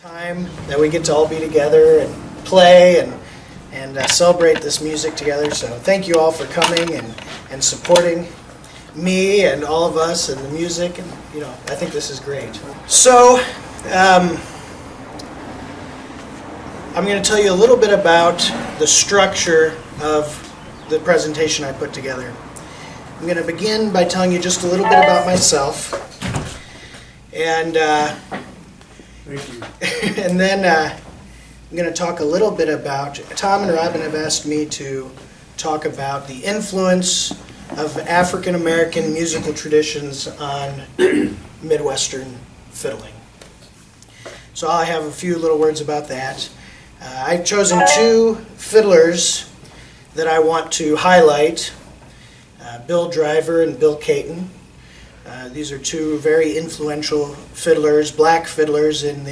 time that we get to all be together and play and celebrate this music together. So thank you all for coming and supporting me and all of us and the music. And I think this is great. So I'm going to tell you a little bit about the structure of the presentation I put together. I'm going to begin by telling you just a little bit about myself, and Thank you. and then I'm going to talk a little bit about, Tom and Robin have asked me to talk about the influence of African-American musical traditions on Midwestern fiddling. So I have a few little words about that. I've chosen two fiddlers that I want to highlight, Bill Driver and Bill Katon. These are two very influential fiddlers, black fiddlers in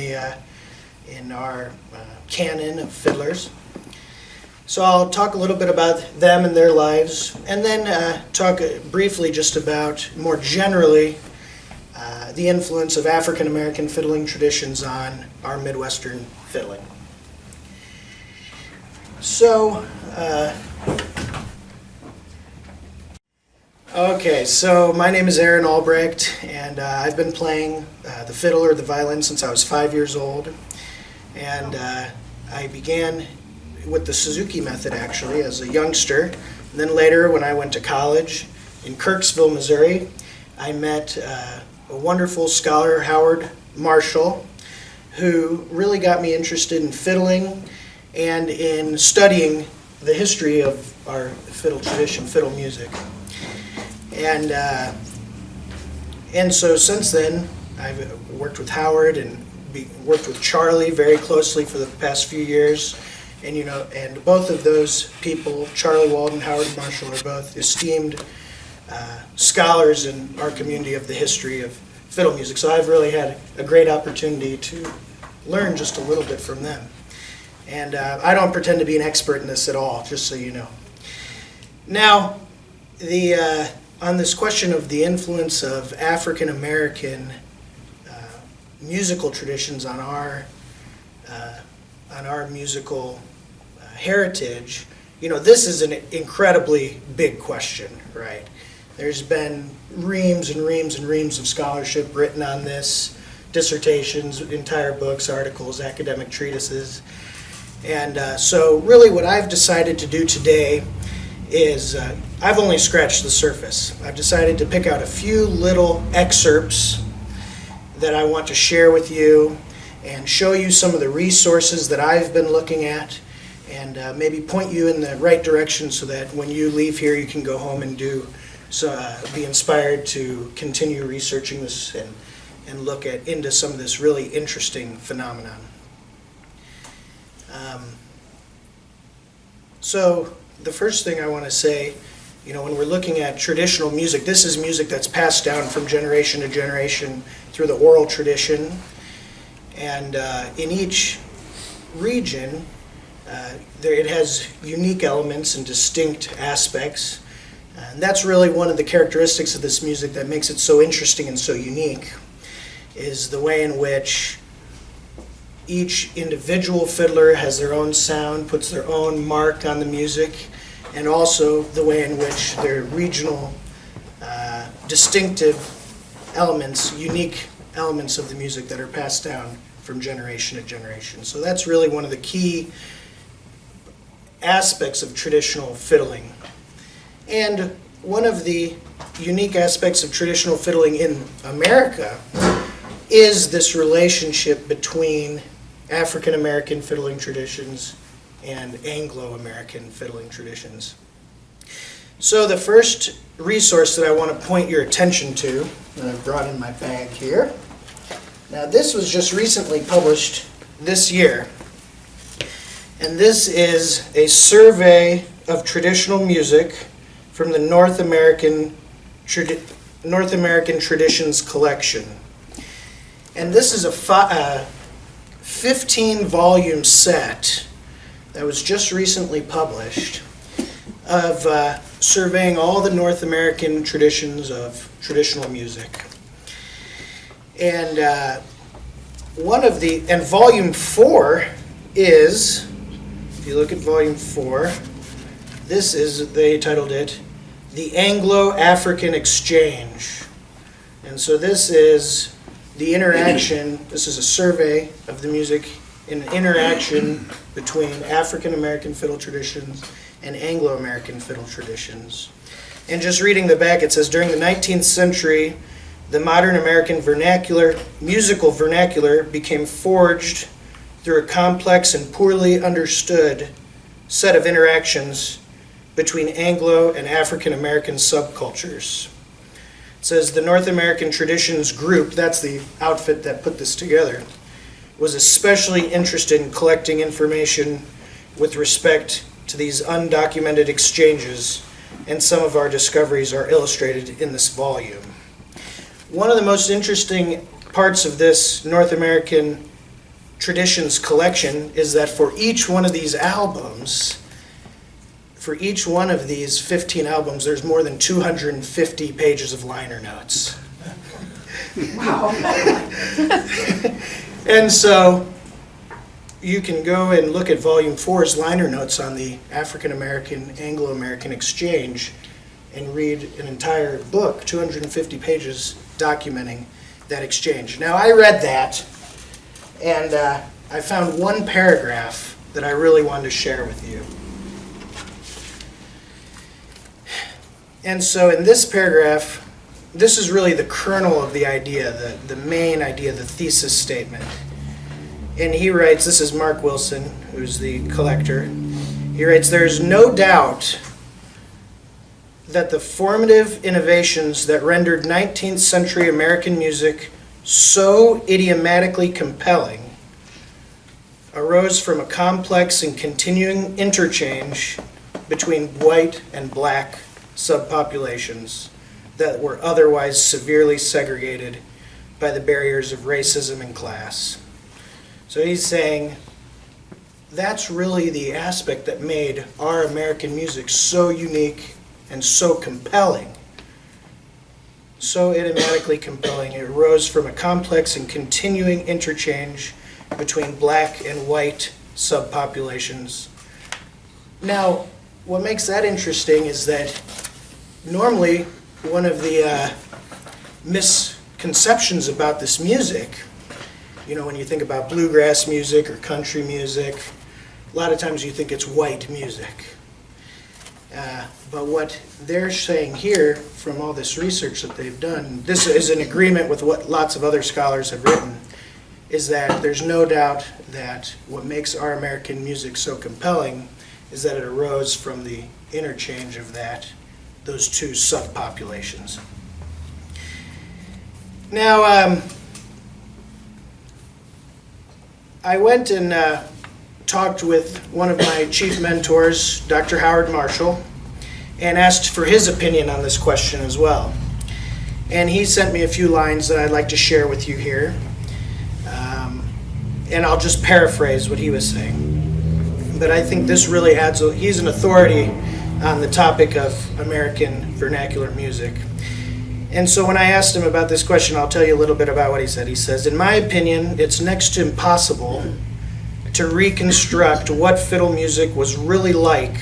our canon of fiddlers. So I'll talk a little bit about them and their lives, and then talk briefly just about, more generally, the influence of African-American fiddling traditions on our Midwestern fiddling. So, okay, so my name is Aaron Albrecht, and I've been playing the fiddle or the violin since I was 5 years old. And I began with the Suzuki method, actually, as a youngster. And then later, when I went to college in Kirksville, Missouri, I met a wonderful scholar, Howard Marshall, who really got me interested in fiddling and in studying the history of our fiddle tradition, fiddle music. And so since then, I've worked with Howard and worked with Charlie very closely for the past few years. And and both of those people, Charlie Wald and Howard Marshall, are both esteemed scholars in our community of the history of fiddle music. So I've really had a great opportunity to learn just a little bit from them. And I don't pretend to be an expert in this at all, just so you know. Now, on this question of the influence of African-American musical traditions on our musical heritage, this is an incredibly big question, right? There's been reams and reams and reams of scholarship written on this, dissertations, entire books, articles, academic treatises. And so really what I've decided to do today is I've only scratched the surface. I've decided to pick out a few little excerpts that I want to share with you and show you some of the resources that I've been looking at, and maybe point you in the right direction so that when you leave here you can go home and be inspired to continue researching this and look into some of this really interesting phenomenon. So the first thing I want to say, when we're looking at traditional music, this is music that's passed down from generation to generation through the oral tradition. And in each region, it has unique elements and distinct aspects. And that's really one of the characteristics of this music that makes it so interesting and so unique, is the way in which each individual fiddler has their own sound, puts their own mark on the music, and also the way in which their regional distinctive elements, unique elements of the music that are passed down from generation to generation. So that's really one of the key aspects of traditional fiddling. And one of the unique aspects of traditional fiddling in America is this relationship between African-American fiddling traditions and Anglo-American fiddling traditions. So the first resource that I want to point your attention to, that I've brought in my bag here. Now this was just recently published this year, and this is a survey of traditional music from the North American Traditions Collection. And this is a 15-volume set that was just recently published of surveying all the North American traditions of traditional music. And and volume 4 is, if you look at volume 4, this is, they titled it, The Anglo-African Exchange. And so this is the interaction, this is a survey of the music in interaction between African-American fiddle traditions and Anglo-American fiddle traditions. And just reading the back, it says, during the 19th century, the modern American musical vernacular became forged through a complex and poorly understood set of interactions between Anglo and African-American subcultures. It says the North American Traditions Group, that's the outfit that put this together, was especially interested in collecting information with respect to these undocumented exchanges, and some of our discoveries are illustrated in this volume. One of the most interesting parts of this North American Traditions collection is that for each one of these albums, for each one of these 15 albums, there's more than 250 pages of liner notes. Wow. And so you can go and look at Volume 4's liner notes on the African-American, Anglo-American exchange and read an entire book, 250 pages, documenting that exchange. Now, I read that, and I found one paragraph that I really wanted to share with you. And so in this paragraph, this is really the kernel of the idea, the main idea, the thesis statement. And he writes, this is Mark Wilson, who's the collector. He writes, there is no doubt that the formative innovations that rendered 19th century American music so idiomatically compelling arose from a complex and continuing interchange between white and black subpopulations that were otherwise severely segregated by the barriers of racism and class. So he's saying that's really the aspect that made our American music so unique and so compelling, so idiomatically compelling. It arose from a complex and continuing interchange between black and white subpopulations. Now, what makes that interesting is that normally one of the misconceptions about this music, you know, when you think about bluegrass music or country music, a lot of times you think it's white music. But what they're saying here from all this research that they've done, this is in agreement with what lots of other scholars have written, is that there's no doubt that what makes our American music so compelling is that it arose from the interchange of those two subpopulations. Now, I went and talked with one of my chief mentors, Dr. Howard Marshall, and asked for his opinion on this question as well. And he sent me a few lines that I'd like to share with you here. And I'll just paraphrase what he was saying. But I think this really adds, he's an authority on the topic of American vernacular music. And so when I asked him about this question, I'll tell you a little bit about what he said. He says, in my opinion, it's next to impossible to reconstruct what fiddle music was really like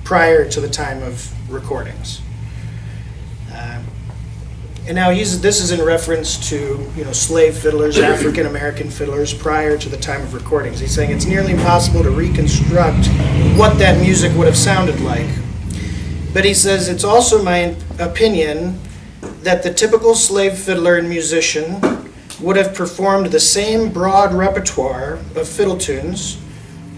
prior to the time of recordings. And now this is in reference to, slave fiddlers, African-American fiddlers prior to the time of recordings. He's saying it's nearly impossible to reconstruct what that music would have sounded like. But he says it's also my opinion that the typical slave fiddler and musician would have performed the same broad repertoire of fiddle tunes,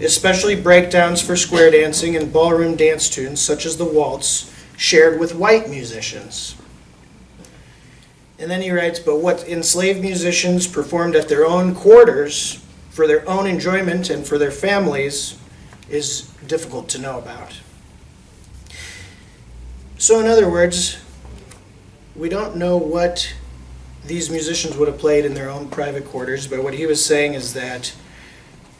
especially breakdowns for square dancing and ballroom dance tunes such as the waltz, shared with white musicians. And then he writes, but what enslaved musicians performed at their own quarters for their own enjoyment and for their families is difficult to know about. So in other words, we don't know what these musicians would have played in their own private quarters, but what he was saying is that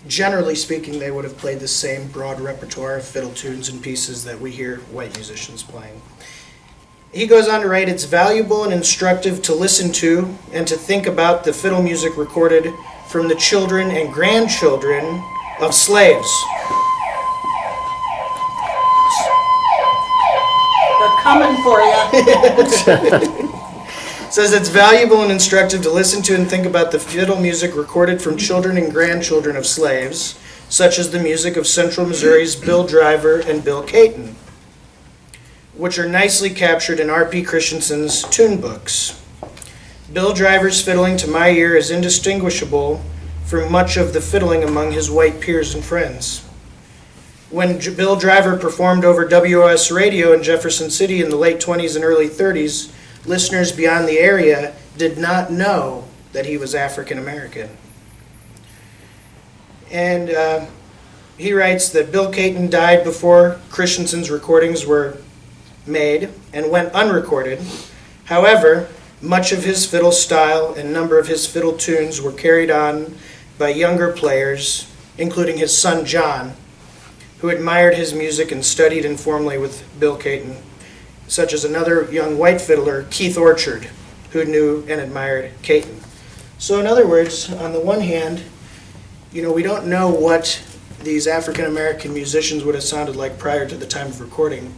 generally speaking, they would have played the same broad repertoire of fiddle tunes and pieces that we hear white musicians playing. He goes on to write, it's valuable and instructive to listen to and to think about the fiddle music recorded from the children and grandchildren of slaves. They're coming for you. Says it's valuable and instructive to listen to and think about the fiddle music recorded from children and grandchildren of slaves, such as the music of Central Missouri's Bill Driver and Bill Katon, which are nicely captured in R.P. Christensen's tune books. Bill Driver's fiddling, to my ear, is indistinguishable from much of the fiddling among his white peers and friends. When Bill Driver performed over WOS radio in Jefferson City in the late 20s and early 30s, listeners beyond the area did not know that he was African American. And he writes that Bill Katon died before Christensen's recordings were made and went unrecorded. However, much of his fiddle style and number of his fiddle tunes were carried on by younger players, including his son John, who admired his music and studied informally with Bill Katon, such as another young white fiddler, Keith Orchard, who knew and admired Katon. So in other words, on the one hand, we don't know what these African-American musicians would have sounded like prior to the time of recording,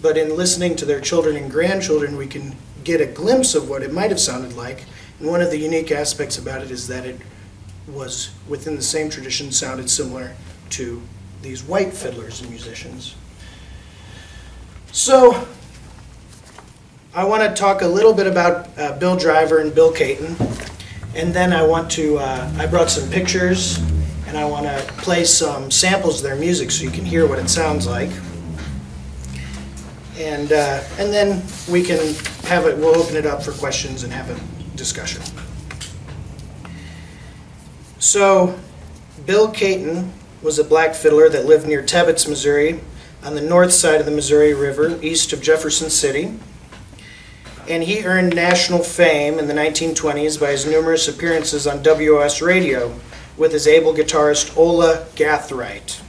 but in listening to their children and grandchildren, we can get a glimpse of what it might have sounded like. And one of the unique aspects about it is that it was, within the same tradition, sounded similar to these white fiddlers and musicians. So, I want to talk a little bit about Bill Driver and Bill Katon, and then I want to, I brought some pictures, and I want to play some samples of their music so you can hear what it sounds like. And then we can have it, we'll open it up for questions and have a discussion. So, Bill Katon was a black fiddler that lived near Tebbets, Missouri, on the north side of the Missouri River, east of Jefferson City. And he earned national fame in the 1920s by his numerous appearances on WOS radio with his able guitarist Ola Gathright.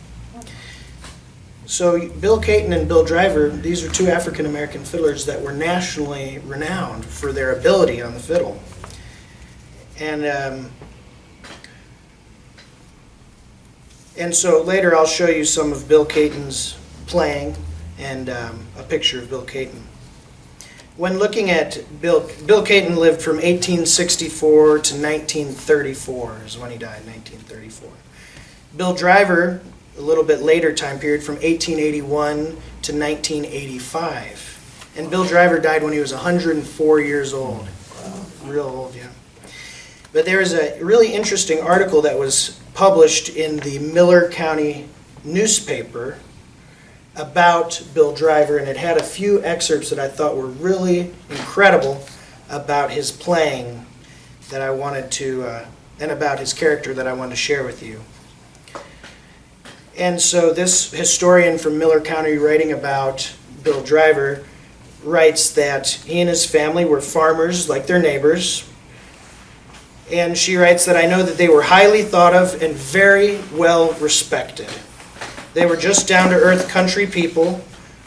So Bill Katon and Bill Driver, these are two African-American fiddlers that were nationally renowned for their ability on the fiddle. And so later I'll show you some of Bill Katon's playing and a picture of Bill Katon. When looking at Bill Katon lived from 1864 to 1934 is when he died, 1934. Bill Driver, a little bit later time period, from 1881 to 1985. And Bill Driver died when he was 104 years old. Real old, yeah. But there is a really interesting article that was published in the Miller County newspaper about Bill Driver, and it had a few excerpts that I thought were really incredible about his playing that I wanted to, and about his character that I wanted to share with you. And so this historian from Miller County writing about Bill Driver writes that he and his family were farmers like their neighbors. And she writes that I know that they were highly thought of and very well respected. They were just down-to-earth country people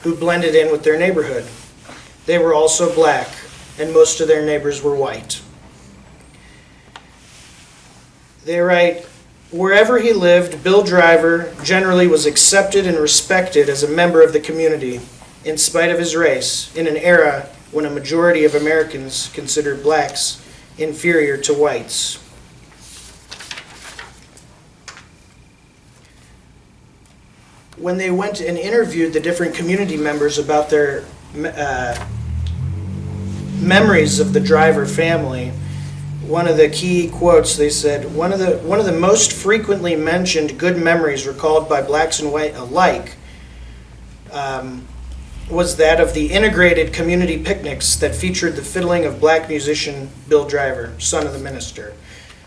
who blended in with their neighborhood. They were also black, and most of their neighbors were white. They write, wherever he lived, Bill Driver generally was accepted and respected as a member of the community, in spite of his race, in an era when a majority of Americans considered blacks inferior to whites. When they went and interviewed the different community members about their memories of the Driver family, one of the key quotes, they said, one of the most frequently mentioned good memories recalled by blacks and white alike was that of the integrated community picnics that featured the fiddling of black musician Bill Driver, son of the minister.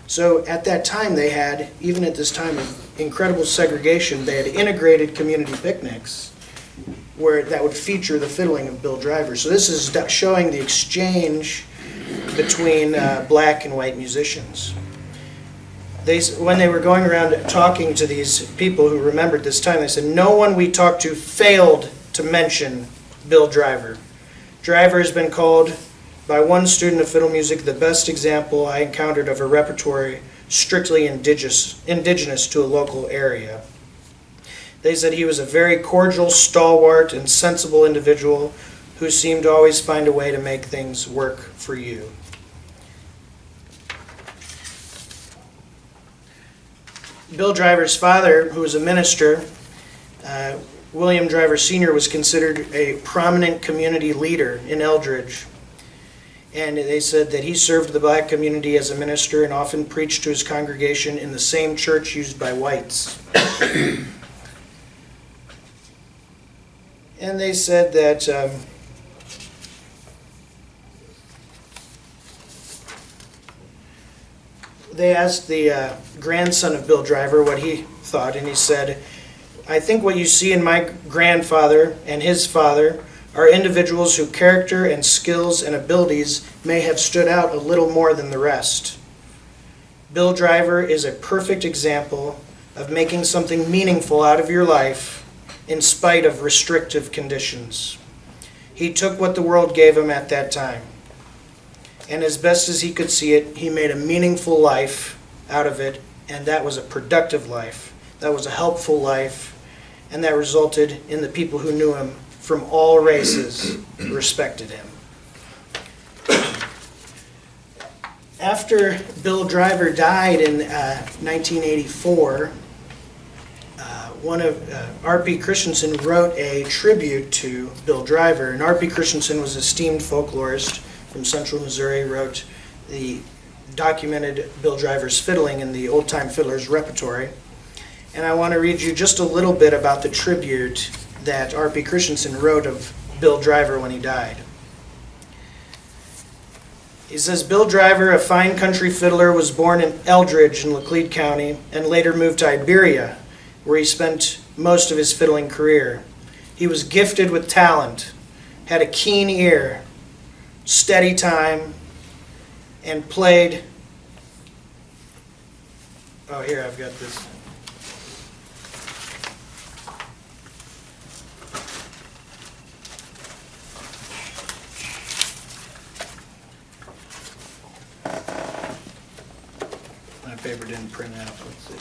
So at that time they had, even at this time of incredible segregation, they had integrated community picnics where that would feature the fiddling of Bill Driver. So this is showing the exchange between black and white musicians. When they were going around talking to these people who remembered this time, they said, no one we talked to failed to mention Bill Driver. Driver has been called by one student of fiddle music the best example I encountered of a repertory strictly indigenous to a local area. They said he was a very cordial, stalwart, and sensible individual who seemed to always find a way to make things work for you. Bill Driver's father, who was a minister, William Driver Sr., was considered a prominent community leader in Eldridge. And they said that he served the black community as a minister and often preached to his congregation in the same church used by whites. And they said that they asked the grandson of Bill Driver what he thought, and he said, "I think what you see in my grandfather and his father are individuals whose character and skills and abilities may have stood out a little more than the rest. Bill Driver is a perfect example of making something meaningful out of your life in spite of restrictive conditions. He took what the world gave him at that time, and as best as he could see it, he made a meaningful life out of it, and that was a productive life. That was a helpful life, and that resulted in the people who knew him from all races respected him." After Bill Driver died in 1984, R.P. Christensen wrote a tribute to Bill Driver, and R.P. Christensen was an esteemed folklorist from Central Missouri, wrote the documented Bill Driver's fiddling in the Old Time Fiddler's Repertory. And I want to read you just a little bit about the tribute that R.P. Christensen wrote of Bill Driver when he died. He says, "Bill Driver, a fine country fiddler, was born in Eldridge in Laclede County and later moved to Iberia, where he spent most of his fiddling career. He was gifted with talent, had a keen ear, steady time, and played..." Oh, here, I've got this. My paper didn't print out. Let's see.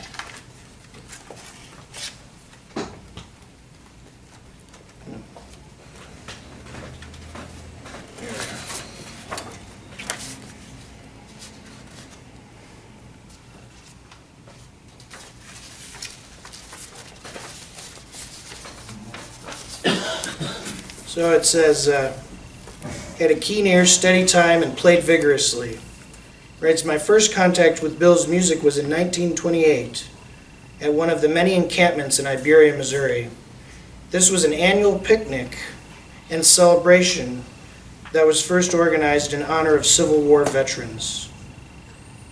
Here we are. So it says, had a keen ear, steady time, and played vigorously. Writes, "My first contact with Bill's music was in 1928 at one of the many encampments in Iberia, Missouri. This was an annual picnic and celebration that was first organized in honor of Civil War veterans.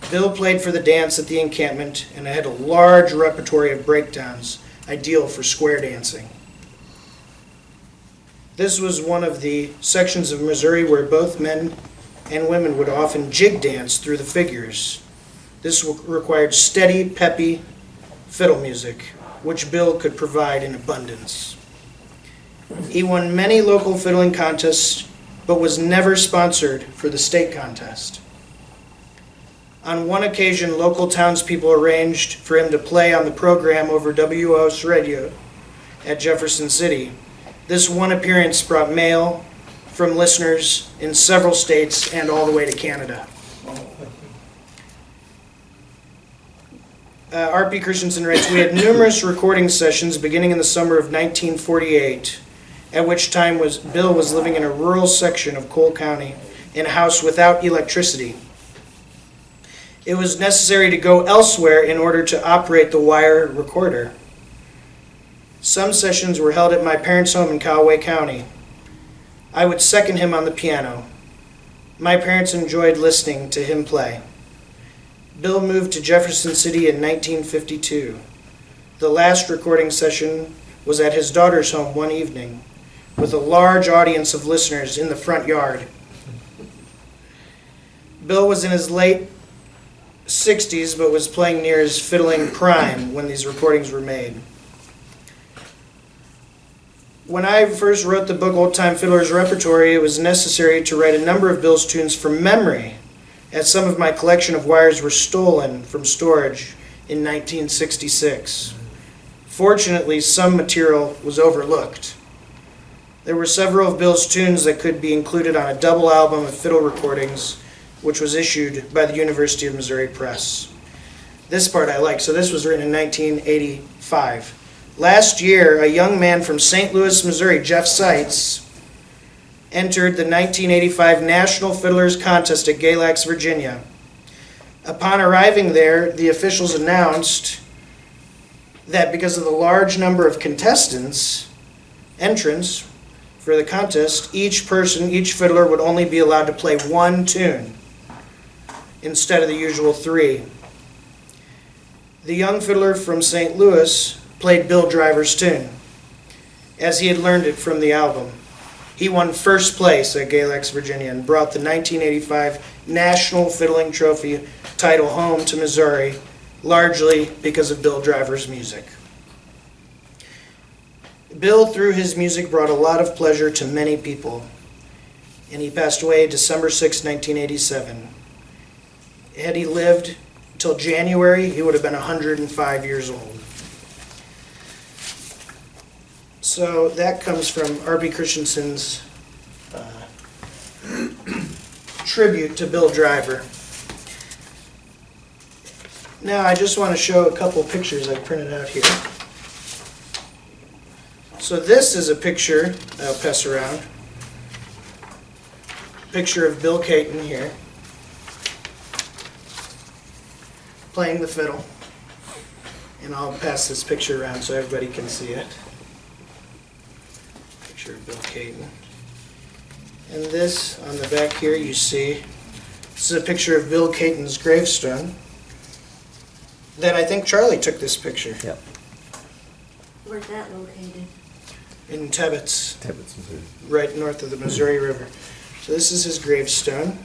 Bill played for the dance at the encampment and had a large repertory of breakdowns, ideal for square dancing. This was one of the sections of Missouri where both men and women would often jig dance through the figures. This required steady, peppy fiddle music, which Bill could provide in abundance. He won many local fiddling contests, but was never sponsored for the state contest. On one occasion, local townspeople arranged for him to play on the program over WOS radio at Jefferson City. This one appearance brought mail from listeners in several states and all the way to Canada." R.P. Christensen writes, "We had numerous recording sessions beginning in the summer of 1948, at which time Bill was living in a rural section of Cole County in a house without electricity. It was necessary to go elsewhere in order to operate the wire recorder. Some sessions were held at my parents' home in Cowaway County. I would second him on the piano. My parents enjoyed listening to him play. Bill moved to Jefferson City in 1952. The last recording session was at his daughter's home one evening, with a large audience of listeners in the front yard. Bill was in his late 60s, but was playing near his fiddling prime when these recordings were made. When I first wrote the book Old Time Fiddler's Repertory, it was necessary to write a number of Bill's tunes from memory as some of my collection of wires were stolen from storage in 1966. Fortunately, some material was overlooked. There were several of Bill's tunes that could be included on a double album of fiddle recordings, which was issued by the University of Missouri Press. This part I like. So this was written in 1985. Last year, a young man from St. Louis, Missouri, Jeff Seitz, entered the 1985 National Fiddlers Contest at Galax, Virginia. Upon arriving there, the officials announced that because of the large number of entrants for the contest, each fiddler would only be allowed to play one tune instead of the usual three. The young fiddler from St. Louis played Bill Driver's tune, as he had learned it from the album. He won first place at Galax, Virginia, and brought the 1985 National Fiddling Trophy title home to Missouri, largely because of Bill Driver's music. Bill, through his music, brought a lot of pleasure to many people, and he passed away December 6, 1987. Had he lived till January, he would have been 105 years old. So that comes from R.P. Christensen's tribute to Bill Driver. Now I just want to show a couple pictures I printed out here. So this is a picture I'll pass around. Picture of Bill Katon here, playing the fiddle. And I'll pass this picture around so everybody can see it. Picture of Bill Katon. And this, on the back here, you see, this is a picture of Bill Katon's gravestone. That I think Charlie took this picture. Yep. Where's that located? In Tebbets, Missouri. right north of the Missouri River. So this is his gravestone.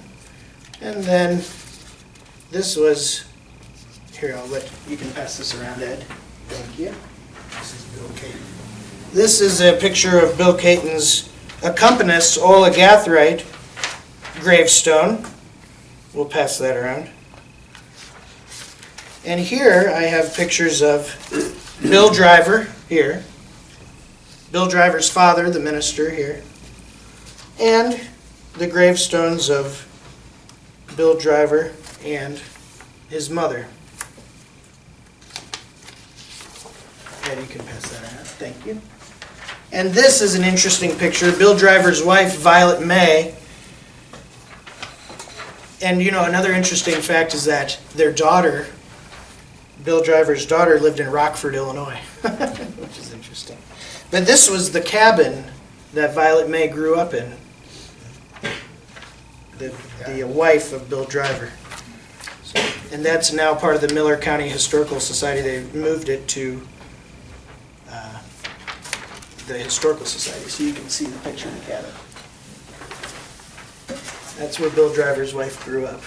And then this was, here, you can pass this around, Ed. Thank you. This is Bill Katon. This is a picture of Bill Katon's accompanist, Ola Gathright, gravestone. We'll pass that around. And here I have pictures of Bill Driver here, Bill Driver's father, the minister here, and the gravestones of Bill Driver and his mother. And you can pass that around. Thank you. And this is an interesting picture. Bill Driver's wife, Violet May. And you know, another interesting fact is that their daughter, Bill Driver's daughter, lived in Rockford, Illinois, which is interesting. But this was the cabin that Violet May grew up in, the wife of Bill Driver. And that's now part of the Miller County Historical Society. They moved it to the Historical Society, so you can see the picture of the cabin. That's where Bill Driver's wife grew up.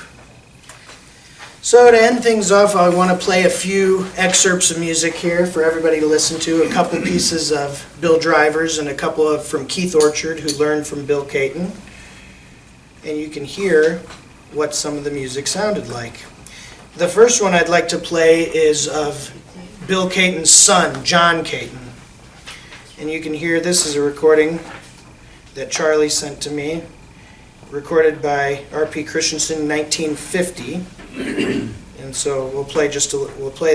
So to end things off, I want to play a few excerpts of music here for everybody to listen to. A couple pieces of Bill Driver's and a couple from Keith Orchard, who learned from Bill Katon. And you can hear what some of the music sounded like. The first one I'd like to play is of Bill Katon's son, John Katon. And you can hear, this is a recording that Charlie sent to me, recorded by R.P. Christensen in 1950. And so we'll play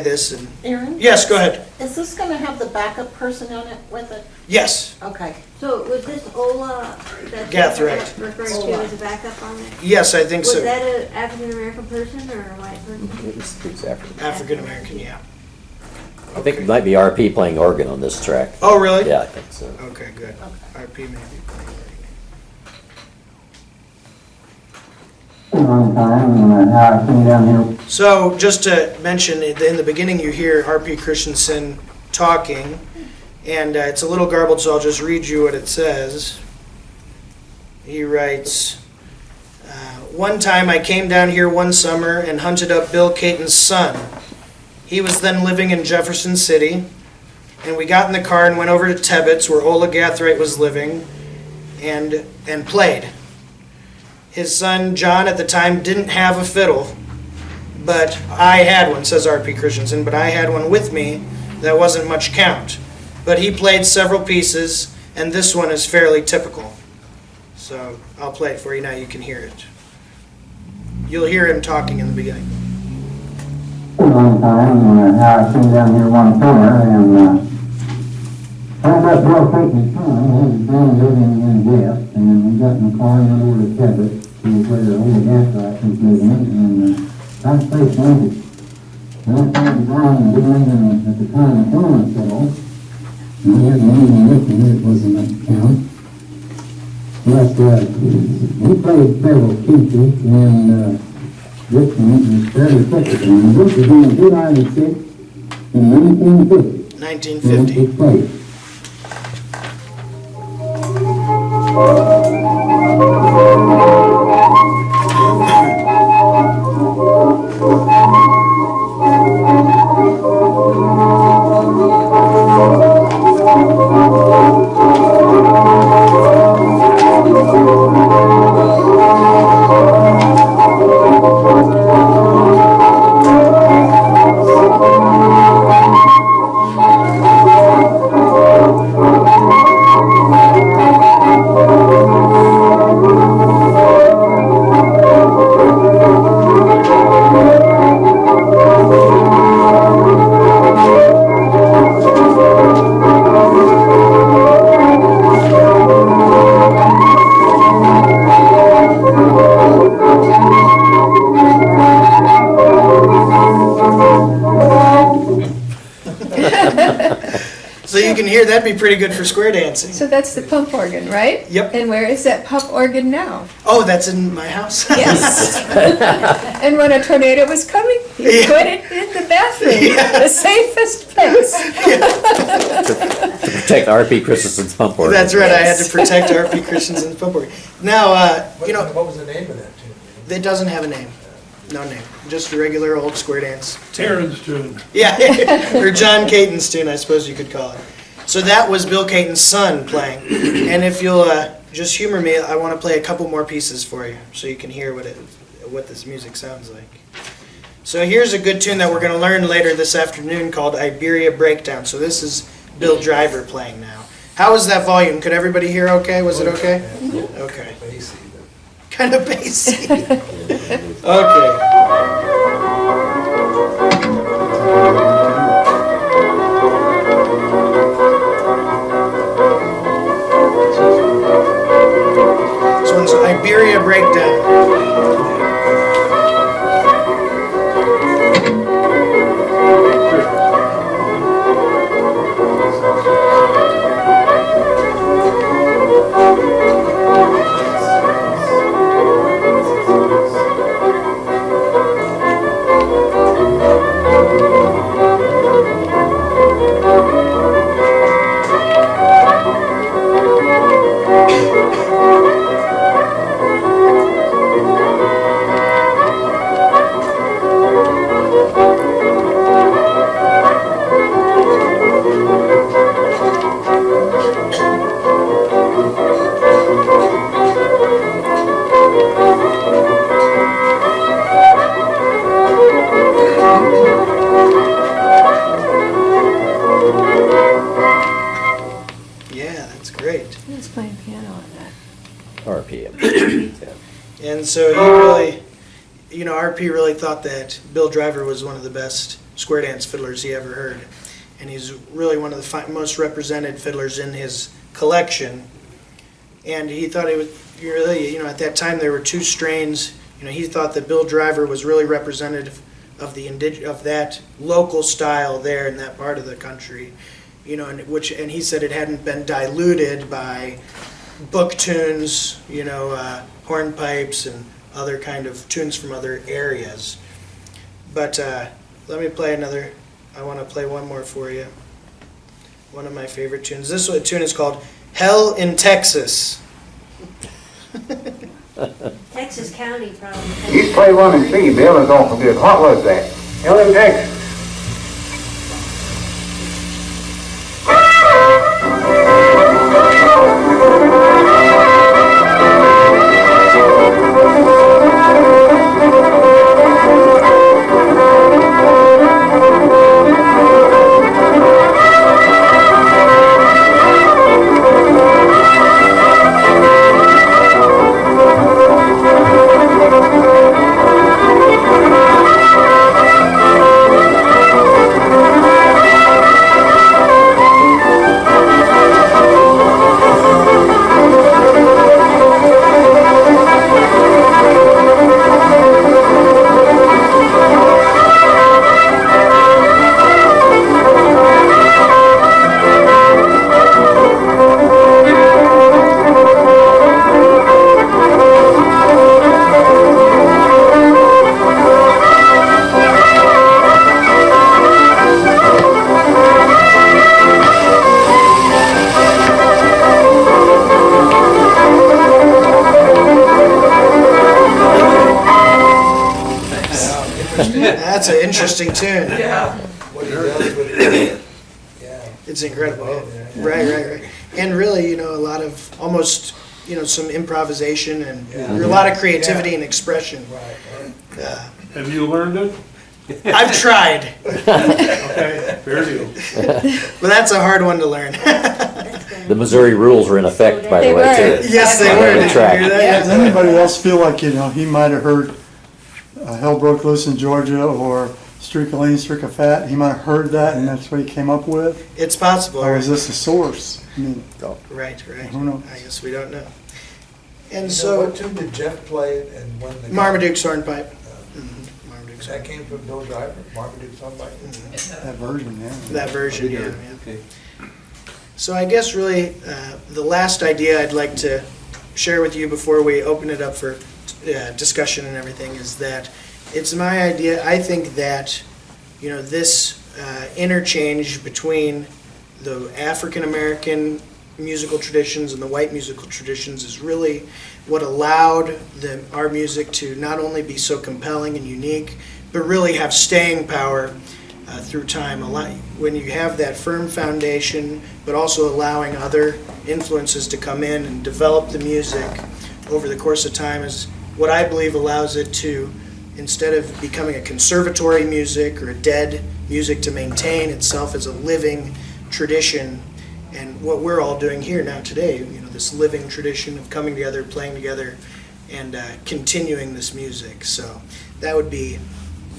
this. And Aaron? yes, go ahead. Is this going to have the backup person on it with it? Yes. Okay. So was this Ola that Gathright. you're referring to as a backup on it? Yes, I think Was so. that an African-American person or a white person? It was African. African-American, yeah. I think it might be RP playing organ on this track. Oh, really? Yeah, I think so. Okay, good. RP maybe playing organ. So just to mention, in the beginning you hear R.P. Christensen talking, and it's a little garbled, so I'll just read you what it says. He writes, one time I came down here one summer and hunted up Bill Katon's son. He was then living in Jefferson City, and we got in the car and went over to Tebbets, where Ola Gathright was living, and played. His son, John, at the time didn't have a fiddle, but I had one, says R.P. Christensen, but I had one with me that wasn't much count. But he played several pieces, and this one is fairly typical. So I'll play it for you now, you can hear it. You'll hear him talking in the beginning. One time, I came down here one summer and found out Bill Katon's son, his band living in Jeff, and we got in the car and went over to Cabot to where the old gas license living, and I played music. And I found the ground and doing at the time a Pullman fiddle, and we had an ammunition here, it wasn't that count. But he played several pieces, and this one is fairly typical. And this was in July the 6th in 1950. 1950. It played. So you can hear that'd be pretty good for square dancing. So that's the pump organ, right? Yep. And where is that pump organ now? Oh, that's in my house? Yes. And when a tornado was coming, you Yeah. put it in the bathroom, the safest place. To protect R.P. Christensen's pump organ. That's right, I had to Yes. protect R.P. Christensen's pump organ. Now, What was the name of that tune? it doesn't have a name. No name. Just a regular old square dance. Aaron's tune. Yeah, or John Katon's tune, I suppose you could call it. So that was Bill Katon's son playing. And if you'll just humor me, I want to play a couple more pieces for you so you can hear what this music sounds like. So here's a good tune that we're going to learn later this afternoon called Iberia Breakdown. So this is Bill Driver playing now. How was that volume? Could everybody hear okay? Was it okay? Okay. Bassy, Kind of bassy. Okay. This one's Iberia Breakdown. Yeah, that's great. Who's playing piano on that? R.P. And so he really, R.P. really thought that Bill Driver was one of the best square dance fiddlers he ever heard. And he's really one of the most represented fiddlers in his collection. And he thought it was really, at that time there were two strains. He thought that Bill Driver was really representative of of that local style there in that part of the country. And he said it hadn't been diluted by book tunes, hornpipes and other kind of tunes from other areas. But let me play another. I want to play one more for you. One of my favorite tunes. This tune is called Hell in Texas. Texas County probably. You play one and see, Bill, and don't forget. What was that? Ellen Texas. That's an interesting tune. Yeah. What he does with it. Yeah. It's incredible. Yeah. Right. And really, a lot of almost, some improvisation and Yeah. a lot of creativity and expression. Right. Have you learned it? I've tried, Okay, fair deal. but that's a hard one to learn. That's good. The Missouri rules were in effect, by They the way, were. too. Yes, they On were. every Did you track. hear that? Does anybody else feel like, he might have heard Hell Broke Loose in Georgia or Streak a Lean, Streak a Fat? He might have heard that and that's what he came up with? It's possible. Or is this the source? I mean, Right. who knows? I guess we don't know. And So what so, tune did Jeff play and when the... Marmaduke's hornpipe. Marmaduke's. That came from Bill Driver, Marmaduke's Hornpipe? That version, yeah. That version, yeah. So I guess really, the last idea I'd like to share with you before we open it up for discussion and everything is that it's my idea, I think that, this interchange between the African-American musical traditions and the white musical traditions is really what allowed our music to not only be so compelling and unique, but really have staying power through time. When you have that firm foundation, but also allowing other influences to come in and develop the music over the course of time is what I believe allows it to, instead of becoming a conservatory music or a dead music, to maintain itself as a living tradition. And what we're all doing here now today, this living tradition of coming together, playing together, and continuing this music. So that would be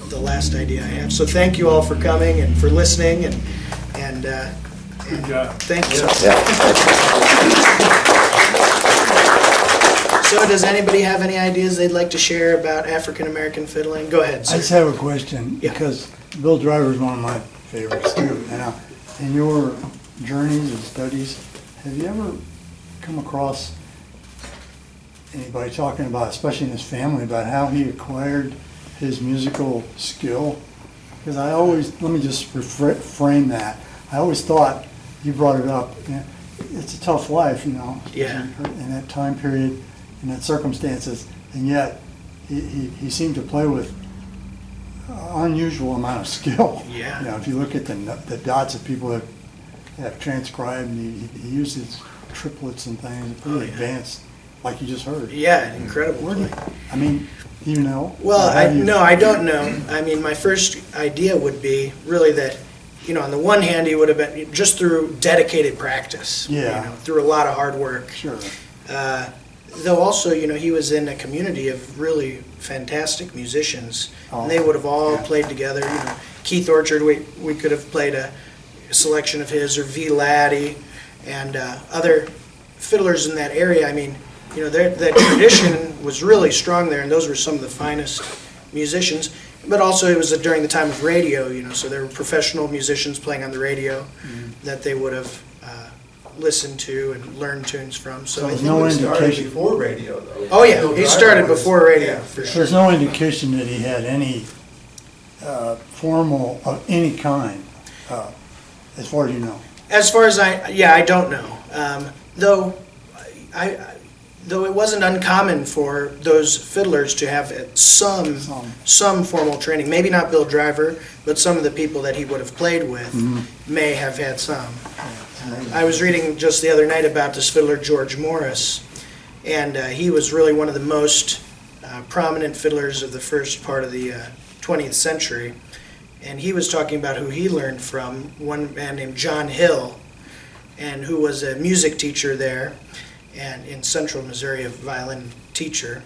the last idea I have. So thank you all for coming and for listening, and Good job. thank you. Yeah. So does anybody have any ideas they'd like to share about African-American fiddling? Go ahead, I sir. just have a question, Yeah. because Bill Driver is one of my favorites too. And in your journeys and studies, have you ever come across anybody talking about, especially in his family, about how he acquired his musical skill? Because I always, let me just frame that. I always thought, you brought it up, it's a tough life, Yeah. in that time period, in that circumstances, and yet he seemed to play with unusual amount of skill. Yeah. If you look at the dots that people have transcribed, and he uses triplets and things, pretty advanced, like you just heard. Yeah, incredible. Where do you, I mean, do you know? Well, Or have you- no, I don't know. I mean, my first idea would be really that, on the one hand, he would have been just through dedicated practice. Yeah. Through a lot of hard work. Sure. Though also, he was in a community of really fantastic musicians, Oh, and they would have all yeah. played together. Keith Orchard, we could have played a selection of his, or V. Laddie, and other fiddlers in that area. I mean, that tradition was really strong there, and those were some of the finest musicians. But also, it was during the time of radio, so there were professional musicians playing on the radio that they would have listened to and learned tunes from. So, There's no indication. Before radio, though. oh yeah, Bill he Driver started was- before radio, yeah. for sure. There's no indication that he had any formal of any kind, as far as you know. As far as I don't know. Though it wasn't uncommon for those fiddlers to have some formal training. Maybe not Bill Driver, but some of the people that he would have played with may have had some. I was reading just the other night about this fiddler George Morris, and he was really one of the most prominent fiddlers of the first part of the 20th century. And he was talking about who he learned from, one man named John Hill, and who was a music teacher there, and in central Missouri, a violin teacher.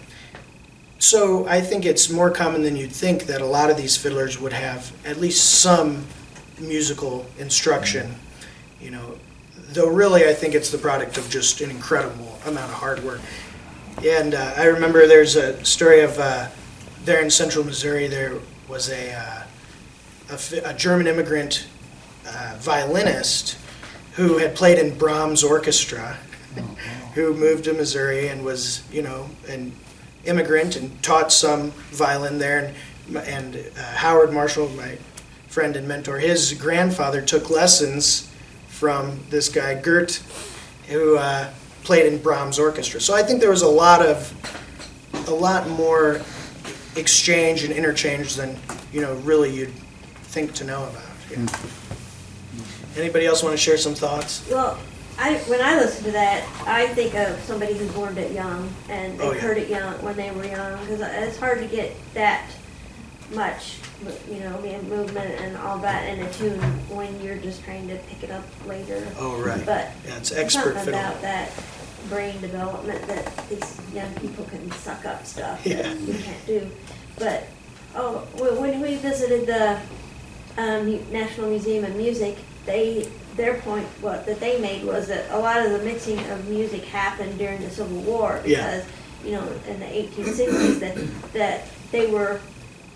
So I think it's more common than you'd think that a lot of these fiddlers would have at least some musical instruction, though really I think it's the product of just an incredible amount of hard work. And I remember there's a story of there in central Missouri, there was a German immigrant violinist who had played in Brahms' orchestra, who moved to Missouri and was, an immigrant and taught some violin there. And Howard Marshall, my friend and mentor, his grandfather took lessons from this guy, Gert, who played in Brahms' orchestra. So I think there was a lot more exchange and interchange than really you'd think to know about. Yeah. Anybody else want to share some thoughts? Well, when I listen to that, I think of somebody who learned it young and they heard it young when they were young, because it's hard to get that much, movement and all that in a tune when you're just trying to pick it up later. Oh, right. But Yeah, it's expert something fiddle. about that brain development that these young people can suck up stuff Yeah. that you can't do. But when we visited the National Museum of Music, their point that they made was that a lot of the mixing of music happened during the Civil War because in the 1860s that they were.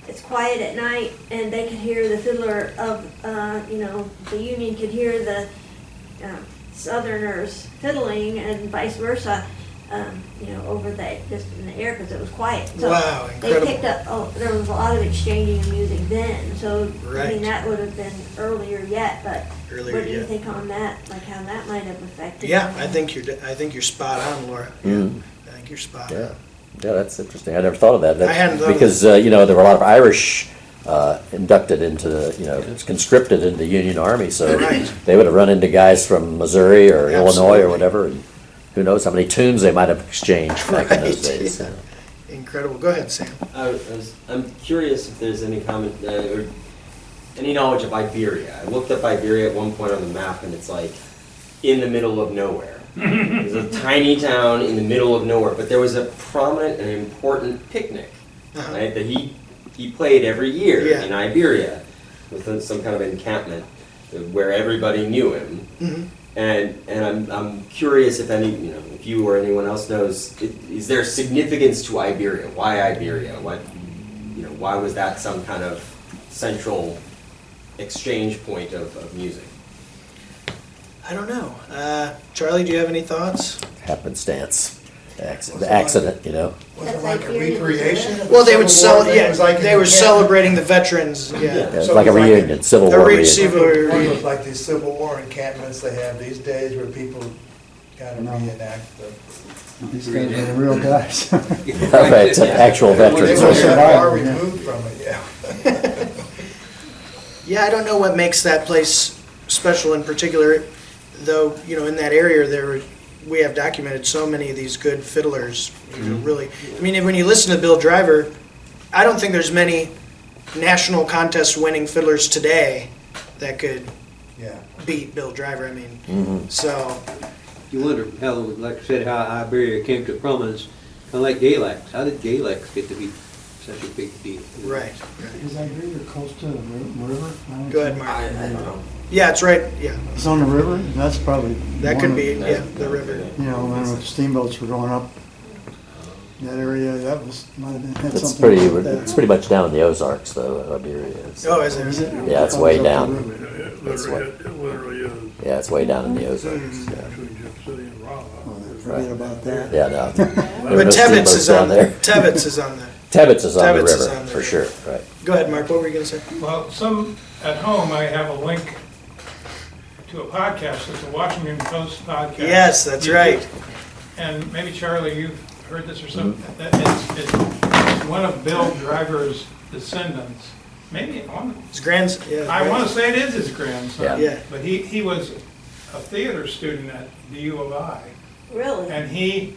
It's quiet at night, and they could hear the fiddler of, the Union could hear the Southerners fiddling, and vice versa, over just in the air because it was quiet. So Wow, incredible. they picked up. There was a lot of exchanging of music then. So Right. I mean that would have been earlier yet. But Earlier what do you yet. think on that? Like how that might have affected? Yeah, them? I think you're spot on, Laura. Yeah, Mhm. I think you're spot Yeah. on. Yeah, that's interesting. I never thought of that. I hadn't thought of because there were a lot of Irish inducted into the, conscripted into the Union Army, so Right. they would have run into guys from Missouri or Illinois Absolutely. or whatever, and who knows how many tunes they might have exchanged back in those Right, days. yeah. Incredible. Go ahead, Sam. I'm curious if there's any comment or any knowledge of Iberia. I looked up Iberia at one point on the map, and it's like in the middle of nowhere. It's a tiny town in the middle of nowhere, but there was a prominent and important picnic, Uh-huh. right, that he played every year Yeah. in Iberia with some kind of encampment where everybody knew him. Mhm. And I'm curious if if you or anyone else knows, is there significance to Iberia? Why Iberia? Why was that some kind of central exchange point of music? I don't know. Charlie, do you have any thoughts? Happenstance, accident. Was That's it like a Iberian, recreation? of the Well, they would Civil War thing? It was like they an were encampment? celebrating the veterans. Yeah. Yeah, it's So like a it was like reunion, Civil a War re- reunion. civil- One was like these Civil War encampments they have these days where people kind of No. reenact the. These guys are the real guys. Right, it's actual They veterans. weren't that far Survivor, yeah. removed from it, yeah. Yeah, I don't know what makes that place special in particular, though, in that area we have documented so many of these good fiddlers, really. I mean, when you listen to Bill Driver, I don't think there's many national contest winning fiddlers today that could Yeah. beat Bill Driver. I mean, Mhm. so, You wonder how, like I said, how Iberia came to prominence, kind of like Gaelics. How did Gaelics get to be such a big deal? right. Is Iberia close to the river? I don't Go ahead, think- Mark. I don't know. Yeah, it's right, yeah, It's on the river? That's probably. that one could of- be, yeah, the river. When the steamboats were going up that area, that might have been, had It's something pretty. to do with that. It's pretty much down in the Ozarks, though. Iberia is. Oh, is Is it? it? Yeah, it's I thought way it was up down. the river. It That's literally is Yeah, it's way down in the Ozarks. Yeah, between Jeff City and Rolla. Oh, forget about that. yeah no. There are But no Tebbets steamboats is down on there. Tebbets is on the, Tebbets is on the Tebbets is river on the for river. sure. Right. go ahead, Mark, what were you gonna say? Well, at home, I have a link to a podcast. It's a Washington Post podcast. Yes, that's right. And maybe Charlie, you've heard this or something. It's one of Bill Driver's descendants. Maybe His grands, yeah. I want to say it is his grandson. Yeah. But he was a theater student at the U of I. Really? And he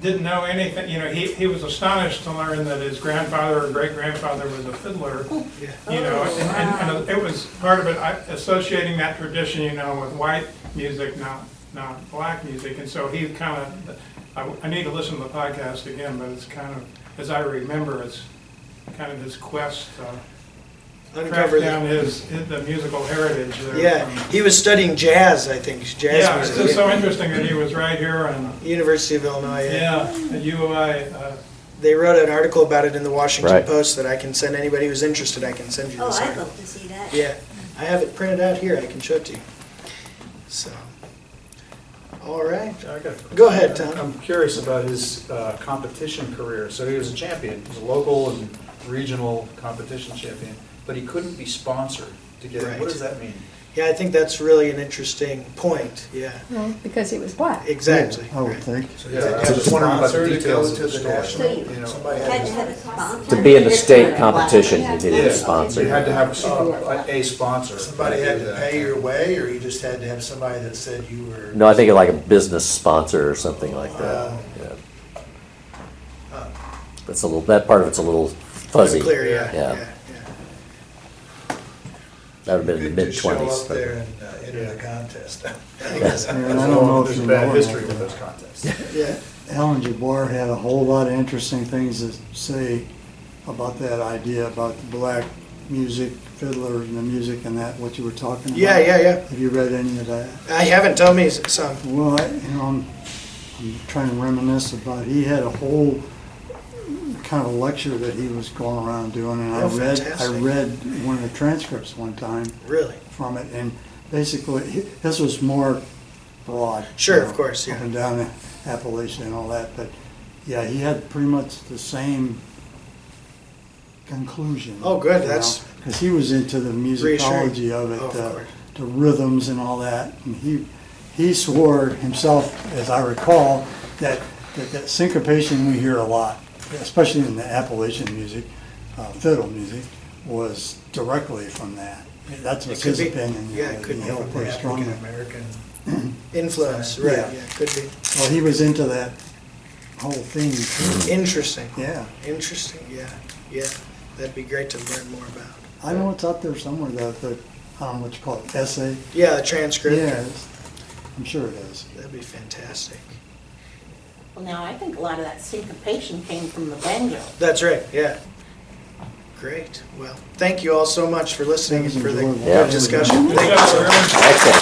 didn't know anything, he was astonished to learn that his grandfather or great-grandfather was a fiddler, Yeah. and it was part of it, associating that tradition, with white music, not black music, and so he kind of, I need to listen to the podcast again, but it's kind of, as I remember, it's kind of his quest to track Uncover down the, the musical heritage there. yeah, from- he was studying jazz, I think, jazz Yeah, it's music. just so interesting that he was right here and, University of Illinois, yeah. at U of I, They wrote an article about it in the Washington Right. Post that I can send anybody who's interested. I can send you Oh, this. I'd article. love to see that. Yeah, I have it printed out here. I can show it to you. So, all right. Go ahead, Tom. I'm curious about his competition career. So he was a champion. He was a local and regional competition champion, but he couldn't be sponsored to get it. Right. What does that mean? Yeah, I think that's really an interesting point, yeah, Well, because he was black. exactly. I would think. So, yeah, I was just wondering about the Sponsor to go details of to the the story. national, So you you know, somebody had had to to. have a sponsor. To be in the state competition, you needed Yeah, a sponsor. You had to have a sponsor. Somebody had to that. pay your way, or you just had to have somebody that said you were. No, I think like a business sponsor or something like that. Yeah. That's a little, that part of it's a little fuzzy. Clear, yeah, Yeah. yeah. That would have been in the Good to show mid-twenties. up there and enter the contest. And I don't know if There's you a know bad or history not, with but those contests. Yeah, Alan Jabbar had a whole lot of interesting things to say about that idea, about the black music, fiddlers and the music and that, what you were talking about. yeah, yeah. Have you read any of that? I haven't, tell me some. Well, I'm trying to reminisce about, he had a whole kind of a lecture that he was going around doing, and Oh, I fantastic. read one of the transcripts one time Really? from it, and basically, this was more broad. Sure, you know, of course, yeah. Up and down the Appalachian and all that, but yeah, he had pretty much the same conclusion. Oh, good, that's- Because he was into the musicology of it, Oh, of course. the rhythms and all that, and he swore himself, as I recall, that syncopation we hear a lot, especially in the Appalachian music, fiddle music, was directly from that. That's It what's could his be. opinion. Yeah, it could he be held The pretty strongly. African-American. Influence, right, Yeah. yeah, could be. Well, he was into that whole thing too. Interesting, Yeah. interesting, yeah, yeah. That'd be great to learn more about. I know it's out there somewhere, the I don't know what you call it, essay. Yeah, the transcript. Yeah, I'm sure it is. That'd be fantastic. Well, now, I think a lot of that syncopation came from the banjo. That's right, yeah. Great, well, thank you all so much for listening and That was for the enjoyable. Yeah. good discussion. Good Thank you job, so much. everyone. Excellent.